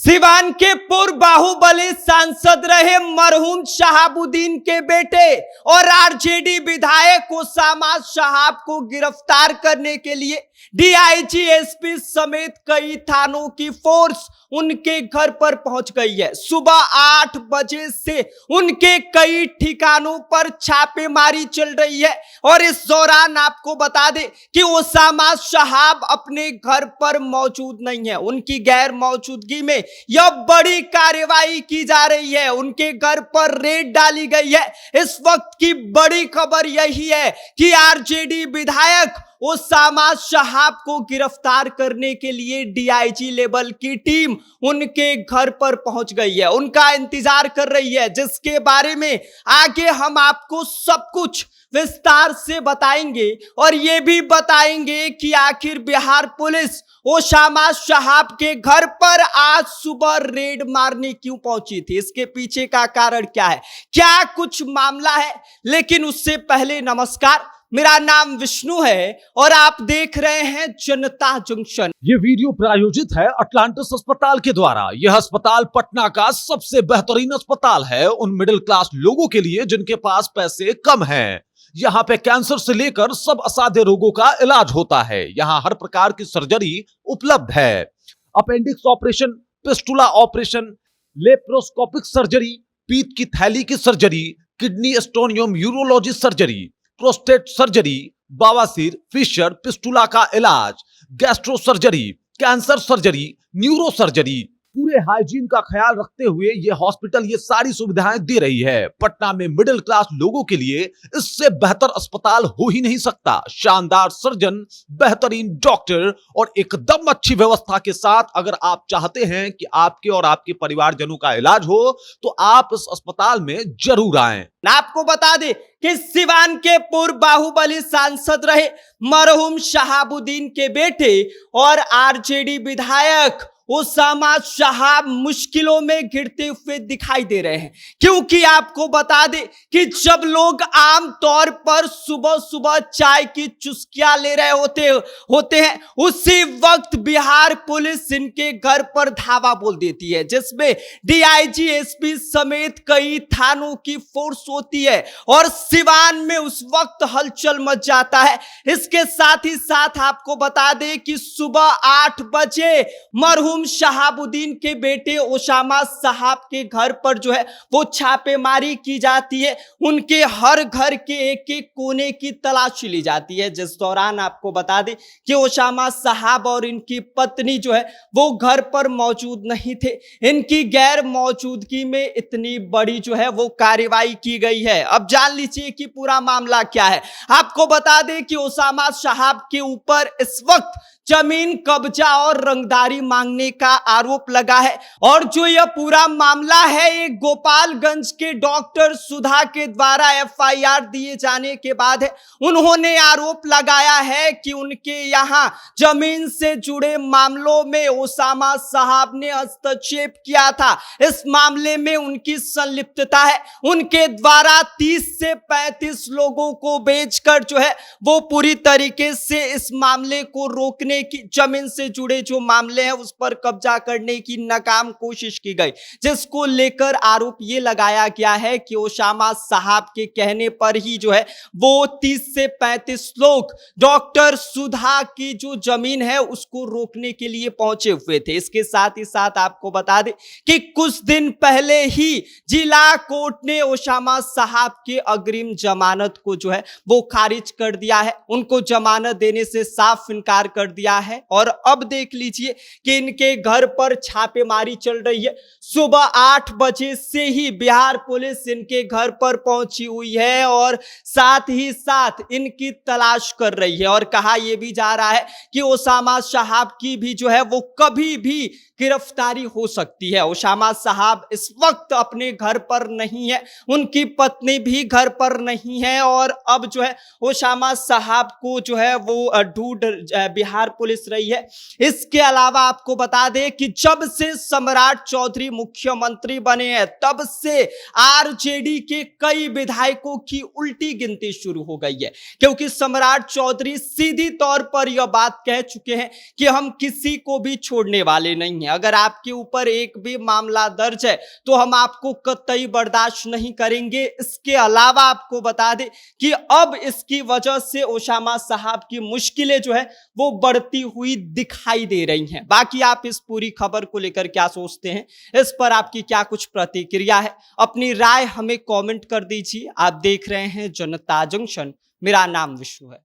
सिवान के पूर्व बाहुबली सांसद रहे मरहूम शहाबुद्दीन के बेटे और आरजेडी विधायक ओसामा शहाब को गिरफ्तार करने के लिए डीआईजी एसपी समेत कई थानों की फोर्स उनके घर पर पहुंच गई है। सुबह 8 बजे से उनके कई ठिकानों पर छापेमारी चल रही है और इस दौरान आपको बता दें कि ओसामा शहाब अपने घर पर मौजूद नहीं है। उनकी गैर मौजूदगी में यह बड़ी कार्रवाई की जा रही है। उनके घर पर रेड डाली गई है। इस वक्त की बड़ी खबर यही है कि आरजेडी विधायक ओसामा शहाब को गिरफ्तार करने के लिए डीआईजी लेवल की टीम उनके घर पर पहुंच गई है, उनका इंतजार कर रही है, जिसके बारे में आगे हम आपको सब कुछ विस्तार से बताएंगे और ये भी बताएंगे कि आखिर बिहार पुलिस ओसामा शहाब के घर पर आज सुबह रेड मारने क्यों पहुंची थी, इसके पीछे का कारण क्या है, क्या कुछ मामला है। लेकिन उससे पहले नमस्कार, मेरा नाम विष्णु है और आप देख रहे हैं जनता जंक्शन। ये वीडियो प्रायोजित है अटलांटिस अस्पताल के द्वारा। यह अस्पताल पटना का सबसे बेहतरीन अस्पताल है उन मिडिल क्लास लोगों के लिए जिनके पास पैसे कम हैं। यहाँ पे कैंसर से लेकर सब असाध्य रोगों का इलाज होता है। यहाँ हर प्रकार की सर्जरी उपलब्ध है। Appendix operation, fistula operation, laparoscopic surgery, पीत की थैली की सर्जरी, किडनी स्टोन एवं यूरोलॉजी सर्जरी, प्रोस्टेट सर्जरी, बवासीर, फिशर, पिस्टुला का इलाज, gastro surgery, cancer surgery, neuro surgery, पूरे हाइजीन का ख्याल रखते हुए ये हॉस्पिटल ये सारी सुविधाएं दे रही है। पटना में मिडिल क्लास लोगों के लिए इससे बेहतर अस्पताल हो ही नहीं सकता। शानदार सर्जन, बेहतरीन डॉक्टर और एकदम अच्छी व्यवस्था के साथ अगर आप चाहते हैं कि आपके और आपके परिवारजनों का इलाज हो तो आप इस अस्पताल में जरूर आएं। आपको बता दें कि सिवान के पूर्व बाहुबली सांसद रहे मरहूम शहाबुद्दीन के बेटे और आरजेडी विधायक ओसामा शहाब मुश्किलों में घिरते हुए दिखाई दे रहे हैं, क्योंकि आपको बता दें कि जब लोग आम तौर पर सुबह सुबह चाय की चुस्कियां ले रहे होते हैं उसी वक्त बिहार पुलिस इनके घर पर धावा बोल देती है, जिसमें डीआईजी एसपी समेत कई थानों की फोर्स होती है और सिवान में उस वक्त हलचल मच जाता है। इसके साथ ही साथ आपको बता दें कि सुबह 8 बजे मरहूम शहाबुद्दीन के बेटे ओसामा शहाब के घर पर जो है वो छापेमारी की जाती है। उनके हर घर के एक एक कोने की तलाशी ली जाती है, जिस दौरान आपको बता दें कि ओसामा शहाब और इनकी पत्नी जो है वो घर पर मौजूद नहीं थे। इनकी गैर मौजूदगी में इतनी बड़ी जो है वो कार्रवाई की गई है। अब जान लीजिए कि पूरा मामला क्या है। आपको बता दें कि ओसामा शहाब के ऊपर इस वक्त जमीन कब्जा और रंगदारी मांगने का आरोप लगा है और जो यह पूरा मामला है ये गोपालगंज के डॉक्टर सुधा के द्वारा एफआईआर दिए जाने के बाद है। उन्होंने आरोप लगाया है कि उनके यहां जमीन से जुड़े मामलों में ओसामा शहाब ने हस्तक्षेप किया था। इस मामले में उनकी संलिप्तता है। उनके द्वारा 30 से 35 लोगों को बेचकर जो है वो पूरी तरीके से इस मामले को रोकने की, जमीन से जुड़े जो मामले हैं उस पर कब्जा करने की नाकाम कोशिश की गई, जिसको लेकर आरोप ये लगाया गया है कि ओसामा शहाब के कहने पर ही जो है वो 30 से 35 लोग डॉक्टर सुधा की जो जमीन है उसको रोकने के लिए पहुंचे हुए थे। इसके साथ ही साथ आपको बता दें कि कुछ दिन पहले ही जिला कोर्ट ने ओसामा शहाब के अग्रिम जमानत को जो है वो खारिज कर दिया है। उनको जमानत देने से साफ इनकार कर दिया है और अब देख लीजिए कि इनके घर पर छापेमारी चल रही है। सुबह 8 बजे से ही बिहार पुलिस इनके घर पर पहुंची हुई है और साथ ही साथ इनकी तलाश कर रही है और कहा यह भी जा रहा है कि ओसामा शहाब की भी जो है वो कभी भी गिरफ्तारी हो सकती है। ओसामा शहाब इस वक्त अपने घर पर नहीं है, उनकी पत्नी भी घर पर नहीं है और अब जो है ओसामा शहाब को जो है वो ढूंढ बिहार पुलिस रही है। इसके अलावा आपको बता दें कि जब से सम्राट चौधरी मुख्यमंत्री बने हैं तब से आरजेडी के कई विधायकों की उल्टी गिनती शुरू हो गई है, क्योंकि सम्राट चौधरी सीधी तौर पर यह बात कह चुके हैं कि हम किसी को भी छोड़ने वाले नहीं हैं। अगर आपके ऊपर एक भी मामला दर्ज है तो हम आपको कतई बर्दाश्त नहीं करेंगे। इसके अलावा आपको बता दें कि अब इसकी वजह से ओसामा साहब की मुश्किलें जो है वो बढ़ती हुई दिखाई दे रही हैं। बाकी आप इस पूरी खबर को लेकर क्या सोचते हैं, इस पर आपकी क्या कुछ प्रतिक्रिया है, अपनी राय हमें कमेंट कर दीजिए। आप देख रहे हैं जनता जंक्शन, मेरा नाम विशु है।